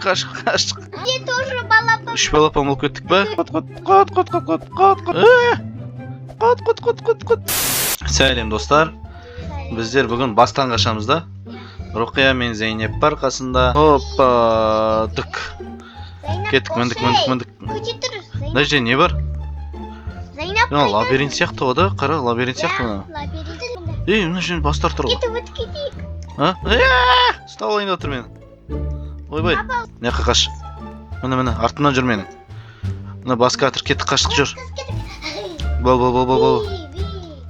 Қаштық. Мен тоже балапан. Үш балапан болып кеттік па? Қот. Сәлем достар. Біздер бүгін бастан қашамыз да. Руқия мен Зейнеп бар қасында. Опа, дық. Кеттік, міндік. Көте тұрыз. Нәжде не бар? Зайнап Лабиринт сияқты о да, қара лабиринт сияқты мына. Лабиринт. Мына жерде бастар тұр ғой. Кетіп кетейік. Ұстап алайын отыр мені. Ойбай, не қаш. Міне, артымнан жүр менің. Мына бас катыр, кеттік, қаштық жүр. Бол.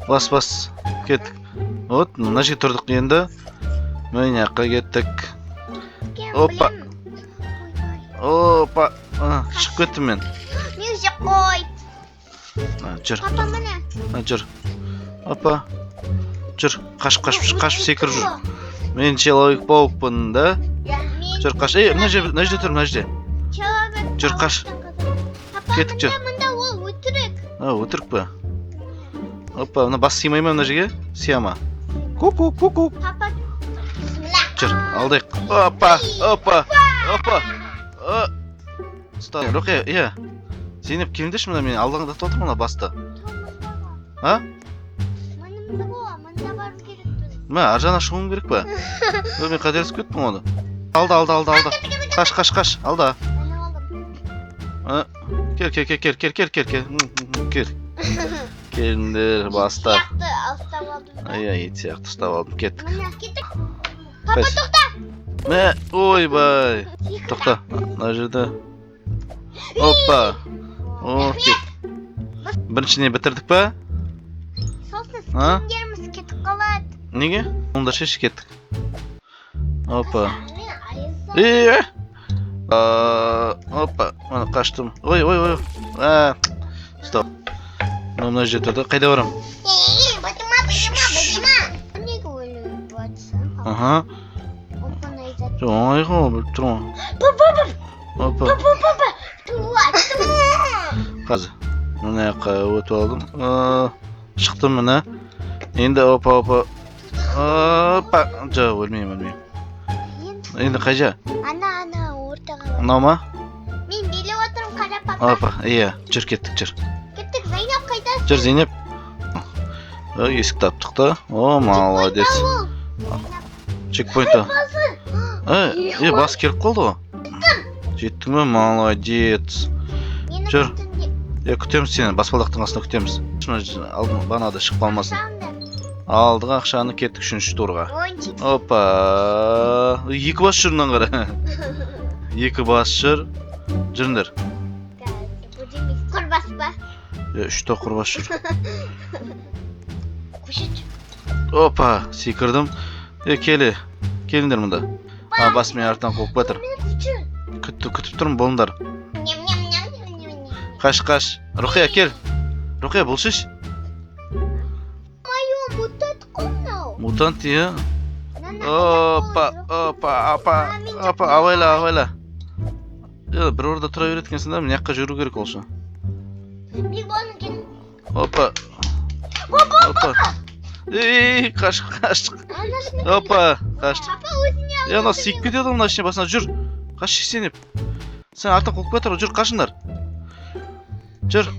Бас. Кеттік. Вот, мына жерге тұрдық енді. Міне жаққа кеттік. Опа. Шығып кеттім мен. Мюзик қой. Жүр. Папа міне. Жүр. Опа. Жүр. Қашып секір жүр. Мен человек паукпын да. Жүр, қаш. Мына жерде тұр, мына жерде. Жүр, қаш. Кеттік, жүр. Мында ол өтірік. Өтірік па? Опа, мына бас сыймай ма мына жерге? Сия ма? Ку-ку. Папа. Жүр, алдайық. Опа. Ұста, Руқия, Зейнеп келіндеші мына мен алдағында тұлдым мына басты. Мында бару керек тұр. Мә, аржана шығуым керек па? Мен қателесіп кеттім оны. Алда. Қаш, алда. Кел. Келіндер, баста. Ет сияқты ұстап алдым, кеттік. Папа, тоқта! Мә, ойбай. Тоқта, мына жерде. Опа. Кет. Біріншіне бітірдік па? Солсыз кендеріміз кетіп қалады. Неге? Онда шеш кеттік. Опа. Опа, мына қаштым. Ой. Стоп. Мына жерде тұрды. Қайда барам? Бадима. Неге өліп батсың? Опаны айтады. Оңайға біліп тұрмын. Опа. Қазір. Мына жаққа өтіп алдым. Шықтым мына. Енді опа. Жа, өлмеймін. Енді қайжа? Ана, ортаға. Мынау ма? Мен беліп отырым, қара папа. Опа, жүр, кеттік. Кеттік, Зайнап қайдасың? Жүр, Зейнеп. Есік таптық та. Молодец. Чекпойнта. Бас келіп қалды ғой. Жеттің ме? Молодец. Жүр. Күтеміз сені, баспалдақтың астына күтеміз. Банада шығып қалмасын. Алдық ақшаны, кеттік 3-ші турға. Опа. 2 бас жүр мұнан қара. 2 бас жүр. Жүріндер. Құрбас ба? 3-та құрбас жүр. Опа, секірдім. Келіндер мұнда. Бас мен артынан қоқып батыр. Күтіп тұрмын, болыңдар. Қаш. Руқия, кел. Руқия, бұл шеш. Мутант қомнау. Мутант, иә. Опа. Авайла. Бір орда тұра беретікенсің да, мен яққа жүру керек олшы. Опа. Қаштық. Опа, қаштық. Ана сүйіп кетеді мұна ішіне басына, жүр. Қаш сенеп. Сен артын қолып кетір, жүр, қашындар. Жүр.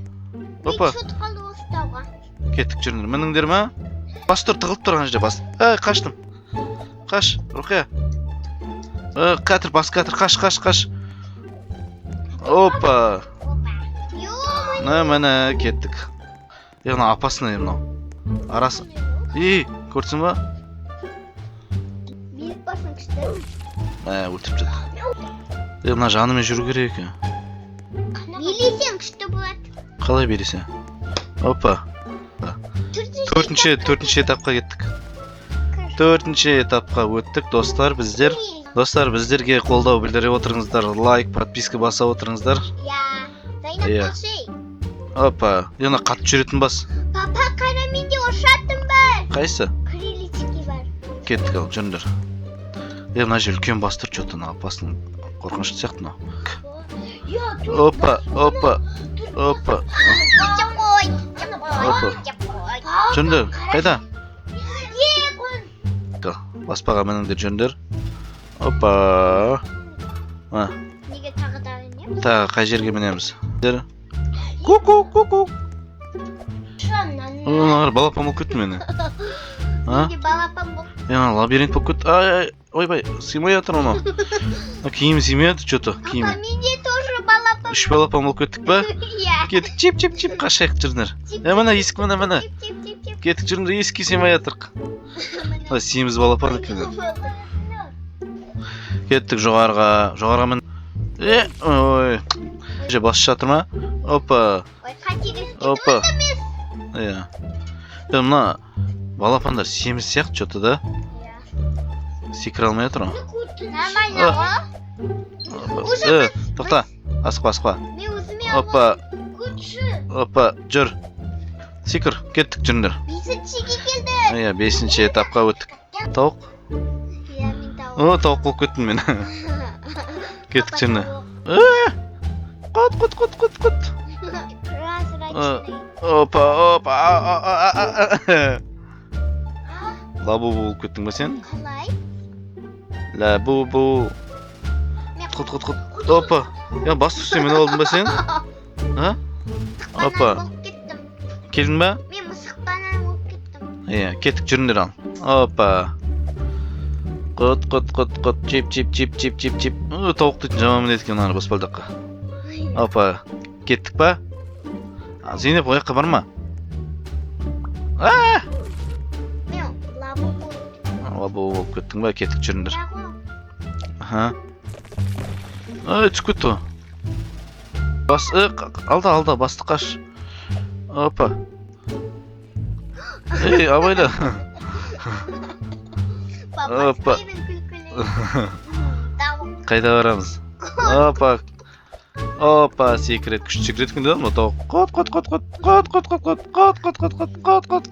Опа. Кеттік жүріндер. Мініңдер ма? Бас тұр, тығылып тұр ана жерде бас. Қаштым. Қаш, Руқия. Кәтір, бас кәтір, қаш. Опа. Міне, кеттік. Яғына апасына емнау. Арасы. Көрсің ба? Беріп басын күшті. Өлтіп жады. Мына жанымен жүру керек. Белесен күшті болады. Қалай бересен? Опа. 4-ші этапқа кеттік. 4-ші этапқа өттік, достар, біздер. Достар, біздерге қолдау білдіре отырыңыздар, лайк, подписка баса отырыңыздар. Зайнап болшай. Опа, ена қатып жүретін бас. Папа, қара менде ошатым бар. Қайсы? Крылечки бар. Кеттік ал, жүріндер. Мына жер үлкен бастыр, что-то апасының қорқынышты сияқты мынау. Опа. Жүріндер, қайда? Баспаға мініңдер жүріндер. Опа. Неге тағы да мінеміз? Тағы қай жерге мінеміз? Ку-ку. Оңар балапан болып кетті мені. Неге балапан болып? Лабиринт болып кетті. Ай, ойбай, сыймай жатыр оны. Киім сыймайды, что-то киім. Папа, менде тоже балапан. Үш балапан болып кеттік па? Иә. Кеттік, чип, қашайық жүрдіңдер. Мына есік, мына. Чип. Кеттік жүріңдер, есікке сыймай жатырық. Семіз балапан екен. Кеттік жоғарға мін. Ой. Басы жатыр ма? Опа. Ой, қателесіп Опа. кетіп емес. Иә. Мына балапандар семіз сияқты что-то да. Иә. Секіре алмай жатыр. Нормально ғой? Тоқта. Асықпа. Мен өзіме Опа. Күтші. Опа, жүр. Секір, кеттік жүріңдер. Бесіншіге келді. Иә, 5-ші этапқа өттік. Тауық. Иә, мен тауық. Тауық болып кеттім мен. Кеттік жүріңдер. Құт. Прозрачный. Опа. Лабу болып кеттің ба сен? Қалай? Лабу. Құт. Опа. Бас түссе мен алдым ба сен? Опа. Болып кеттім. Келдің ба? Мен мысық банан болып кеттім. Иә, кеттік жүріңдер ал. Опа. Құт. Чип. Тауық дейтін жаман мінеді екен ана баспалдаққа. Опа. Кеттік па? Зейнеп, ояққа барма. Мен лабу болып. Лабу болып кеттің ба? Кеттік жүріңдер. Түсіп кетті. Алда, басты қаш. Опа. Абайла. Опа. Қайда барамыз? Опа, секірет, күшті секірет күнде да, тауық. Қот.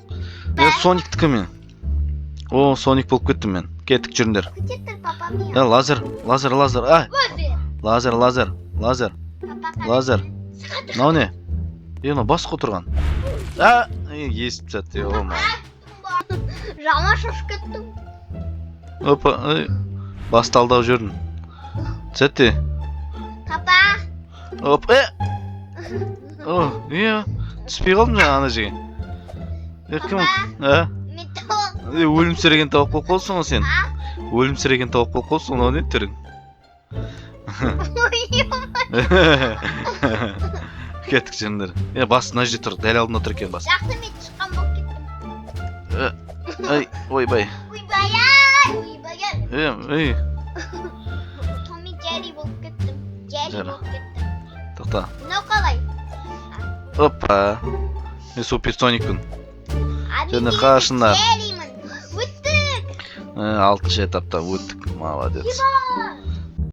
Мен Сониктікі мен. Соник болып кеттім мен. Кеттік жүріңдер. Күтеттір папа мен. Лазер. Лазер. Мынау не? Бас қотырған. Есіп сәтте, Жама шошып кеттім. Опа, басты алдау жүрдің. Сәтте. Папа. Опа, түспей қалдым жаңа ана жерге. Кім? Мен тауық. Өлімсіреген тауық болып қалсың ғой сен. Өлімсіреген тауық болып қалсың, ол не түрің? Кеттік жүріңдер. Басы мына жерде тұр, дәл алдында тұр екен басы. Жақсы мен шыққан болып кеттім. Ойбай. Том и Джерри болып кеттім. Тоқта. Мынау қалай? Опа. Мен супер Соникпін. Және қашында. Джерримін. Өттік. 6-шы этапта өттік. Молодец.